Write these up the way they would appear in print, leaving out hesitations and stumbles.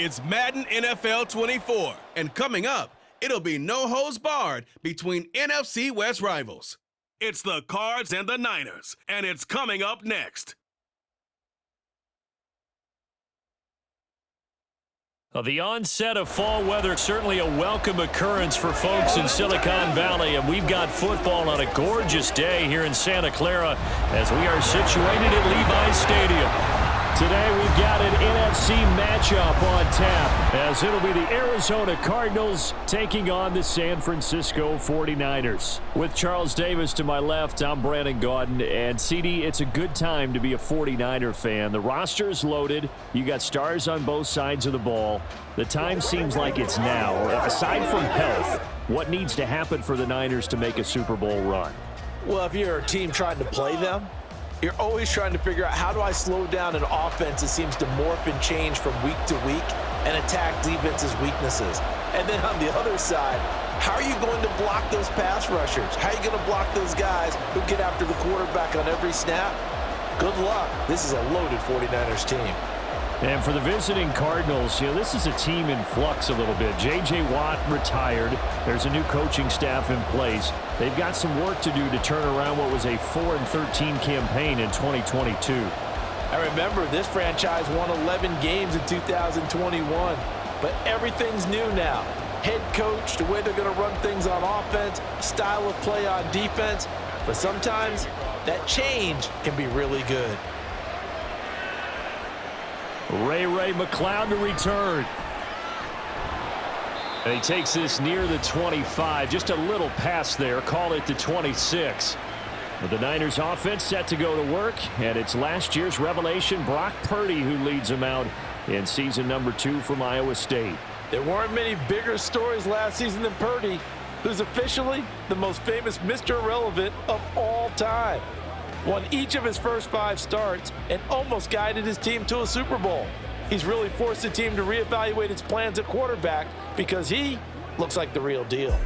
It's Madden NFL 24, and coming up, it'll be no holds barred between NFC West rivals. It's the Cards and the Niners, and it's coming up next. The onset of fall weather, certainly a welcome occurrence for folks in Silicon Valley, and we've got football on a gorgeous day here in Santa Clara as we are situated at Levi's Stadium. Today we've got an NFC matchup on tap as it'll be the Arizona Cardinals taking on the San Francisco 49ers. With Charles Davis to my left, I'm Brandon Gaudin, and CD, it's a good time to be a 49er fan. The roster is loaded. You got stars on both sides of the ball. The time seems like it's now. Aside from health, what needs to happen for the Niners to make a Super Bowl run? Well, if you're a team trying to play them, you're always trying to figure out how do I slow down an offense that seems to morph and change from week to week and attack defense's weaknesses. And then on the other side, how are you going to block those pass rushers? How are you going to block those guys who get after the quarterback on every snap? Good luck. This is a loaded 49ers team. And for the visiting Cardinals, this is a team in flux a little bit. J.J. Watt retired. There's a new coaching staff in place. They've got some work to do to turn around what was a 4-13 campaign in 2022. I remember this franchise won 11 games in 2021, but everything's new now. Head coach, the way they're going to run things on offense, style of play on defense, but sometimes that change can be really good. Ray McCloud to return. And he takes this near the 25. Just a little pass there. Call it the 26. But the Niners offense set to go to work. And it's last year's revelation, Brock Purdy, who leads them out in season number 2 from Iowa State. There weren't many bigger stories last season than Purdy, who's officially the most famous Mr. Irrelevant of all time. Won each of his first 5 starts and almost guided his team to a Super Bowl. He's really forced the team to reevaluate its plans at quarterback because he looks like the real deal.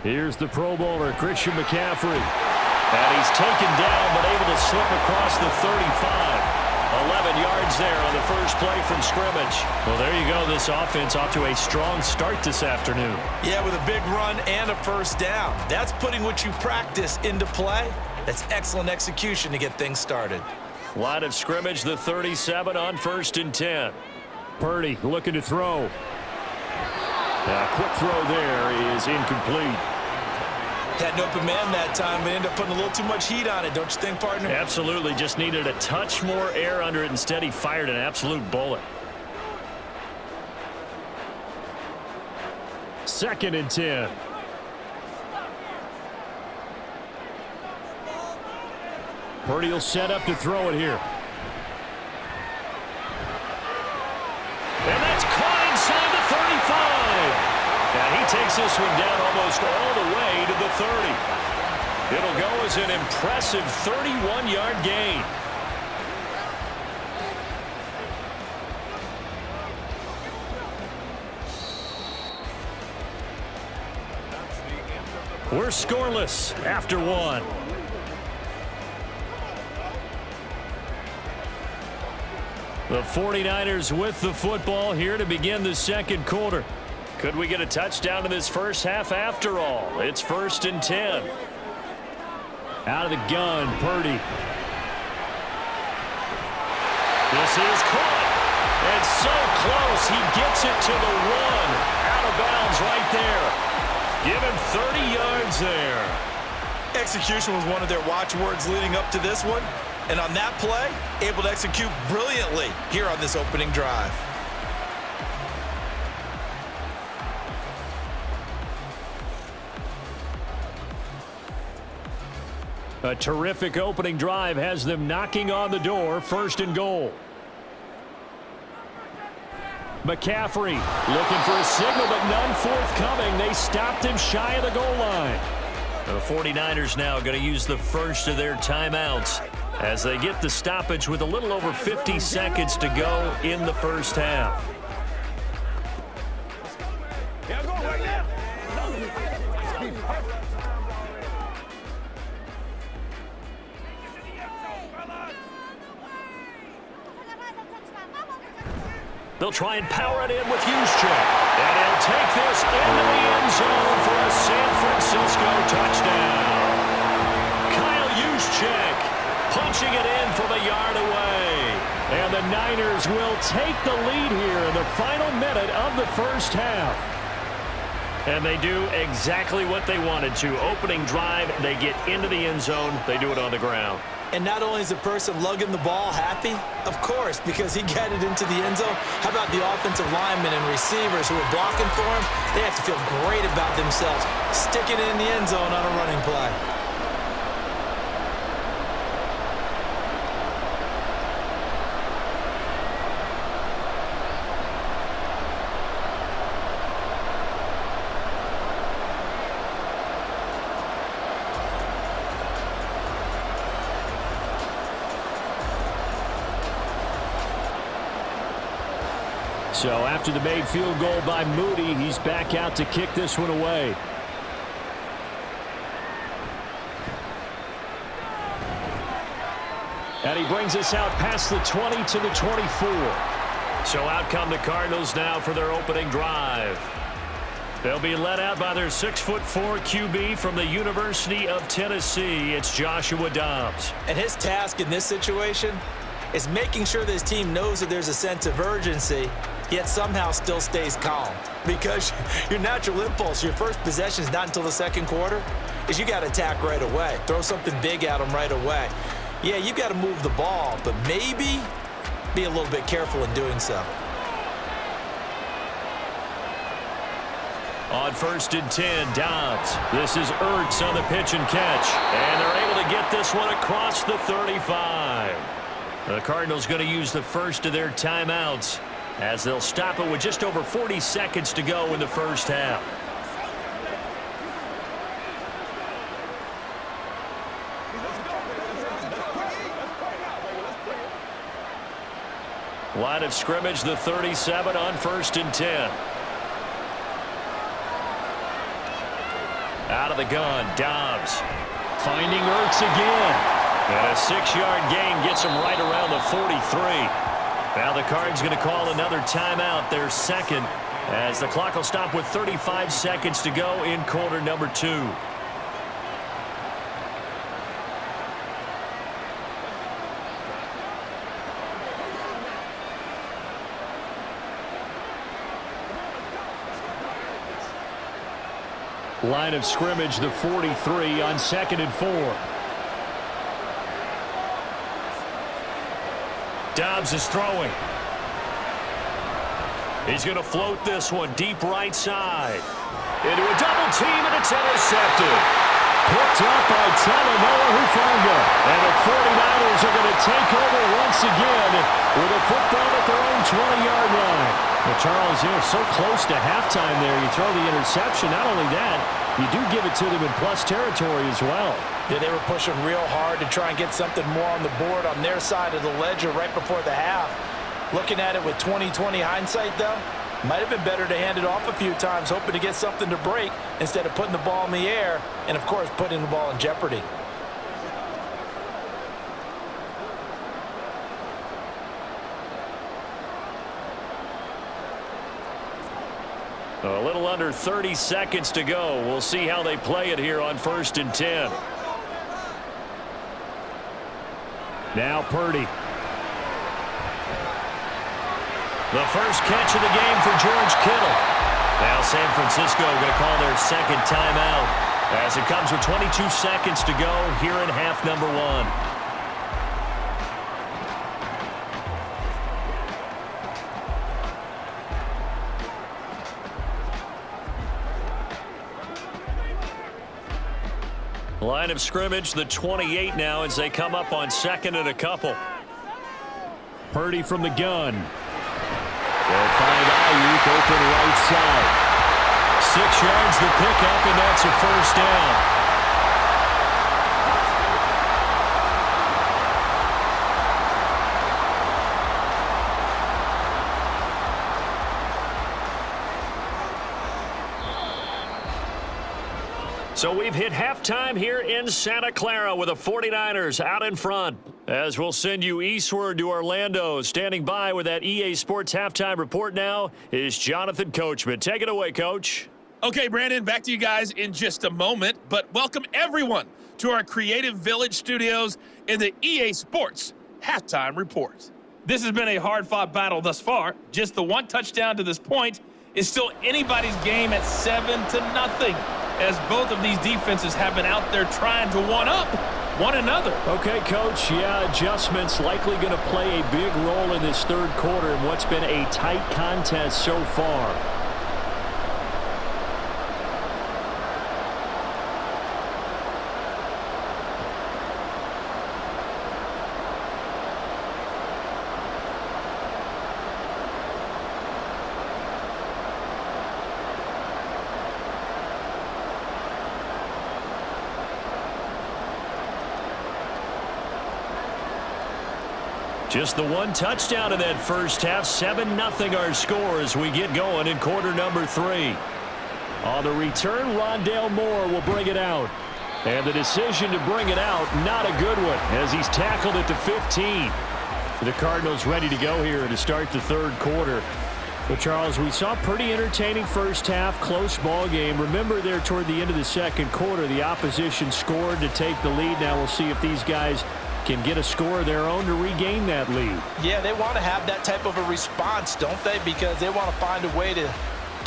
Here's the Pro Bowler, Christian McCaffrey. And he's taken down but able to slip across the 35. 11 yards there on the first play from scrimmage. Well, there you go. This offense off to a strong start this afternoon. Yeah, with a big run and a first down. That's putting what you practice into play. That's excellent execution to get things started. Line of scrimmage, the 37 on 1st and 10. Purdy looking to throw. A quick throw there is incomplete. Had an open man that time, but ended up putting a little too much heat on it, don't you think, partner? Absolutely. Just needed a touch more air under it. Instead, he fired an absolute bullet. 2nd and 10. Purdy will set up to throw it here. And that's caught inside the 35. And he takes this one down almost all the way to the 30. It'll go as an impressive 31-yard gain. We're scoreless after 1. The 49ers with the football here to begin the second quarter. Could we get a touchdown in this first half after all? It's 1st and 10. Out of the gun, Purdy. This is caught. It's so close. He gets it to the 1. Out of bounds right there. Give him 30 yards there. Execution was one of their watchwords leading up to this one. And on that play, able to execute brilliantly here on this opening drive. A terrific opening drive has them knocking on the door. 1st and goal. McCaffrey looking for a signal, but none forthcoming. They stopped him shy of the goal line. The 49ers now going to use the first of their timeouts as they get the stoppage with a little over 50 seconds to go in the first half. Yeah, go right now. They'll try and power it in with Juszczyk. And he'll take this into the end zone for a San Francisco touchdown. Kyle Juszczyk punching it in from a yard away. And the Niners will take the lead here in the final minute of the first half. And they do exactly what they wanted to. Opening drive, they get into the end zone. They do it on the ground. And not only is the person lugging the ball happy, of course, because he got it into the end zone. How about the offensive linemen and receivers who are blocking for him? They have to feel great about themselves, sticking it in the end zone on a running play. So after the made field goal by Moody, he's back out to kick this one away. And he brings us out past the 20 to the 24. So out come the Cardinals now for their opening drive. They'll be led out by their 6'4" QB from the University of Tennessee. It's Joshua Dobbs. And his task in this situation is making sure this team knows that there's a sense of urgency, yet somehow still stays calm. Because your natural impulse, your first possession is not until the second quarter, is you got to attack right away. Throw something big at them right away. Yeah, you got to move the ball, but maybe be a little bit careful in doing so. On 1st and 10, Dobbs. This is Ertz on the pitch and catch. And they're able to get this one across the 35. The Cardinals going to use the first of their timeouts as they'll stop it with just over 40 seconds to go in the first half. Line of scrimmage, the 37 on 1st and 10. Out of the gun, Dobbs finding Ertz again. And a 6-yard gain gets him right around the 43. Now the Cards going to call another timeout, their second, as the clock will stop with 35 seconds to go in quarter number 2. Line of scrimmage, the 43 on 2nd and 4. Dobbs is throwing. He's going to float this one deep right side. Into a double team, and it's intercepted. Picked up by Talanoa Hufanga. And the 49ers are going to take over once again with a football at their own 20-yard line. Well, Charles, you're so close to halftime there. You throw the interception. Not only that, you do give it to them in plus territory as well. Yeah, they were pushing real hard to try and get something more on the board on their side of the ledger right before the half. Looking at it with 20/20 hindsight, though, might have been better to hand it off a few times, hoping to get something to break instead of putting the ball in the air and, of course, putting the ball in jeopardy. A little under 30 seconds to go. We'll see how they play it here on 1st and 10. Now Purdy. The first catch of the game for George Kittle. Now San Francisco going to call their second timeout as it comes with 22 seconds to go here in half number 1. Line of scrimmage, the 28 now as they come up on 2nd and a couple. Purdy from the gun. They'll find Ayuk open right side. 6 yards the pickup, and that's a first down. So we've hit halftime here in Santa Clara with the 49ers out in front. As we'll send you eastward to Orlando. Standing by with that EA Sports halftime report now is Jonathan Coachman. Take it away, Coach. Okay, Brandon, back to you guys in just a moment. But welcome everyone to our Creative Village studios in the EA Sports halftime report. This has been a hard-fought battle thus far. Just the one touchdown to this point is still anybody's game at 7-0, as both of these defenses have been out there trying to one-up one another. Okay, Coach, yeah, adjustments likely going to play a big role in this third quarter in what's been a tight contest so far. Just the one touchdown in that first half. 7-0 our score as we get going in quarter number 3. On the return, Rondale Moore will bring it out. And the decision to bring it out, not a good one, as he's tackled at the 15. The Cardinals ready to go here to start the third quarter. But, Charles, we saw a pretty entertaining first half, close ball game. Remember there toward the end of the second quarter, the opposition scored to take the lead. Now we'll see if these guys can get a score of their own to regain that lead. Yeah, they want to have that type of a response, don't they? Because they want to find a way to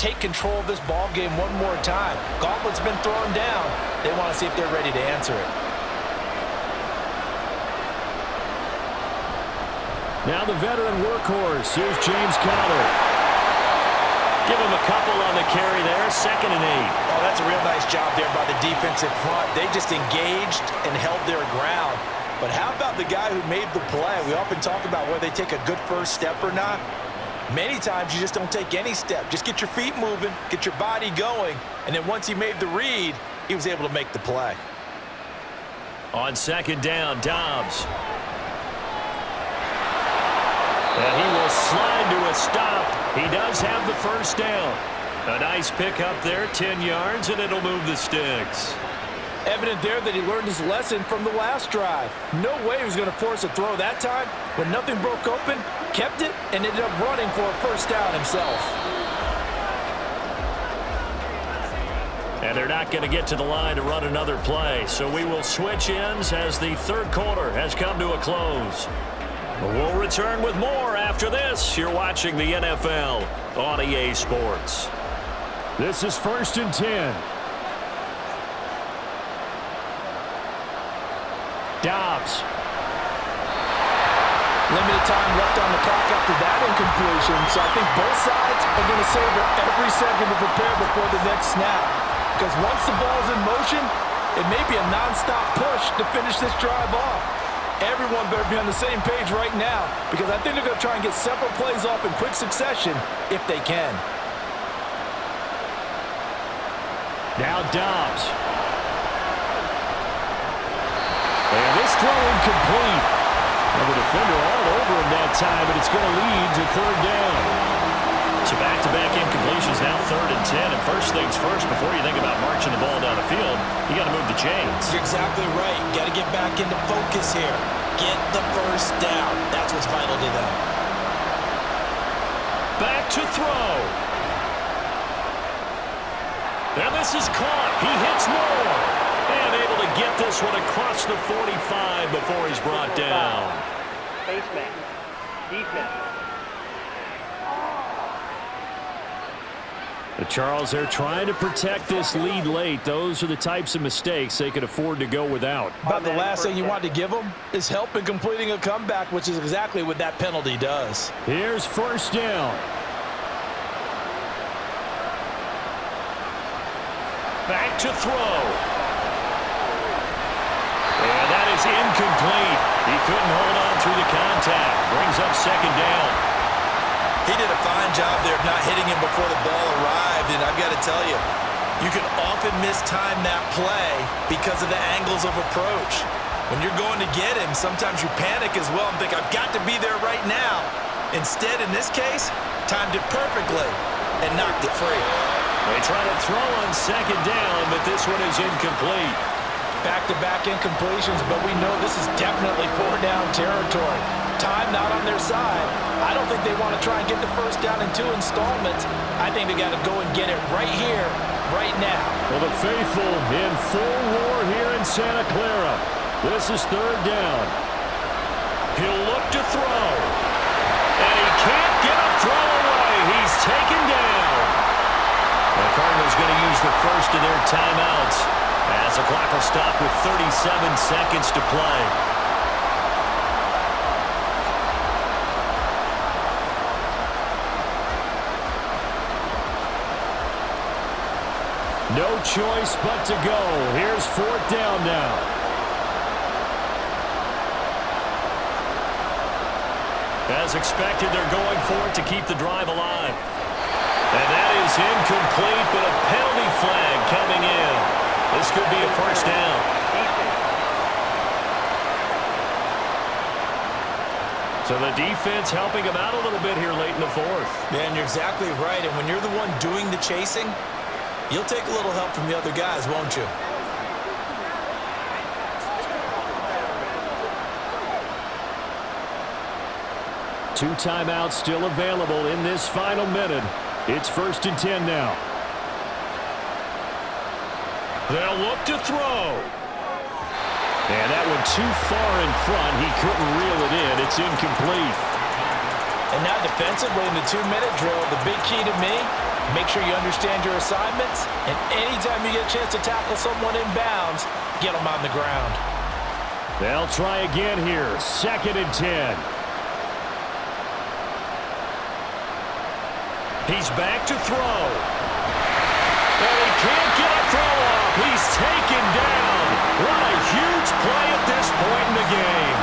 take control of this ball game one more time. Gauntlet's been thrown down. They want to see if they're ready to answer it. Now the veteran workhorse. Here's James Conner. Give him a couple on the carry there. 2nd and 8. Oh, that's a real nice job there by the defensive front. They just engaged and held their ground. But how about the guy who made the play? We often talk about whether they take a good first step or not. Many times you just don't take any step. Just get your feet moving, get your body going, and then once he made the read, he was able to make the play. On 2nd down, Dobbs. And he will slide to a stop. He does have the first down. A nice pickup there, 10 yards, and it'll move the sticks. Evident there that he learned his lesson from the last drive. No way he was going to force a throw that time. When nothing broke open, kept it, and ended up running for a first down himself. And they're not going to get to the line to run another play. So we will switch ends as the third quarter has come to a close. We'll return with more after this. You're watching the NFL on EA Sports. This is 1st and 10. Dobbs. Limited time left on the clock after that incompletion, so I think both sides are going to savor every second to prepare before the next snap. Because once the ball's in motion, it may be a nonstop push to finish this drive off. Everyone better be on the same page right now, because I think they're going to try and get several plays off in quick succession if they can. Now Dobbs. And this throw incomplete. And the defender all over him that time, but it's going to lead to 3rd down. So back-to-back incompletions, now 3rd and 10. And first things first, before you think about marching the ball down the field, you got to move the chains. You're exactly right. Got to get back into focus here. Get the first down. That's what's vital to them. Back to throw. And this is caught. He hits Moore. And able to get this one across the 45 before he's brought down. Face man. Defense. But Charles, they're trying to protect this lead late. Those are the types of mistakes they could afford to go without. About the last thing you want to give them is help in completing a comeback, which is exactly what that penalty does. Here's 1st down. Back to throw. And that is incomplete. He couldn't hold on through the contact. Brings up 2nd down. He did a fine job there of not hitting him before the ball arrived, and I've got to tell you, you can often mistime that play because of the angles of approach. When you're going to get him, sometimes you panic as well and think, I've got to be there right now. Instead, in this case, timed it perfectly and knocked it free. They try to throw on 2nd down, but this one is incomplete. Back-to-back incompletions, but we know this is definitely 4-down territory. Time not on their side. I don't think they want to try and get the first down in 2 installments. I think they got to go and get it right here, right now. Well, the faithful in full roar here in Santa Clara. This is 3rd down. He'll look to throw. And he can't get a throw away. He's taken down. The Cardinals going to use the first of their timeouts as the clock will stop with 37 seconds to play. No choice but to go. Here's 4th down now. As expected, they're going for it to keep the drive alive. And that is incomplete, but a penalty flag coming in. This could be a first down. So the defense helping them out a little bit here late in the 4th. Yeah, and you're exactly right. And when you're the one doing the chasing, you'll take a little help from the other guys, won't you? Two timeouts still available in this final minute. It's 1st and 10 now. They'll look to throw. And that one too far in front. He couldn't reel it in. It's incomplete. And now defensively in the 2-minute drill, the big key to me, make sure you understand your assignments, and anytime you get a chance to tackle someone in bounds, get them on the ground. They'll try again here. 2nd and 10. He's back to throw. And he can't get a throw off. He's taken down. What a huge play at this point in the game.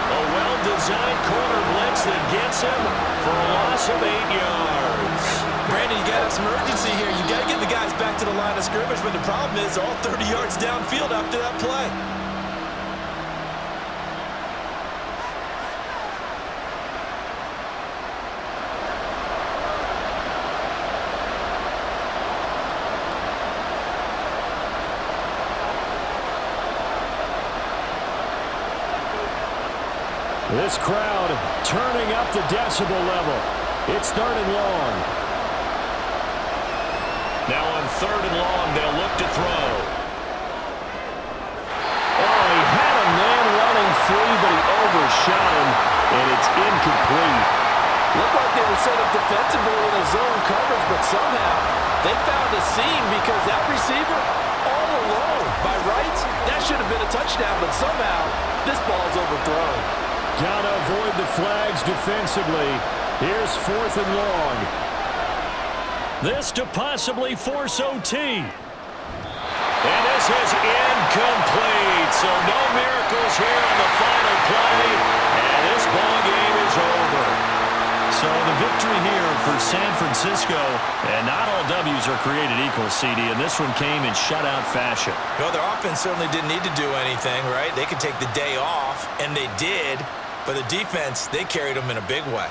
A well-designed corner blitz that gets him for a loss of 8 yards. Brandon, you got to have some urgency here. You got to get the guys back to the line of scrimmage, but the problem is all 30 yards downfield after that play. This crowd turning up the decibel level. It's 3rd and long. Now on 3rd and long, they'll look to throw. Oh, he had a man running free, but he overshot him, and it's incomplete. Looked like they were set up defensively in a zone coverage, but somehow they found a seam because that receiver all alone. By rights, that should have been a touchdown, but somehow this ball's overthrown. Gotta avoid the flags defensively. Here's 4th and long. This to possibly force OT. And this is incomplete. So no miracles here on the final play. And this ball game is over. So the victory here for San Francisco. And not all W's are created equal, CD. And this one came in shutout fashion. No, their offense certainly didn't need to do anything, right? They could take the day off, and they did. But the defense, they carried them in a big way.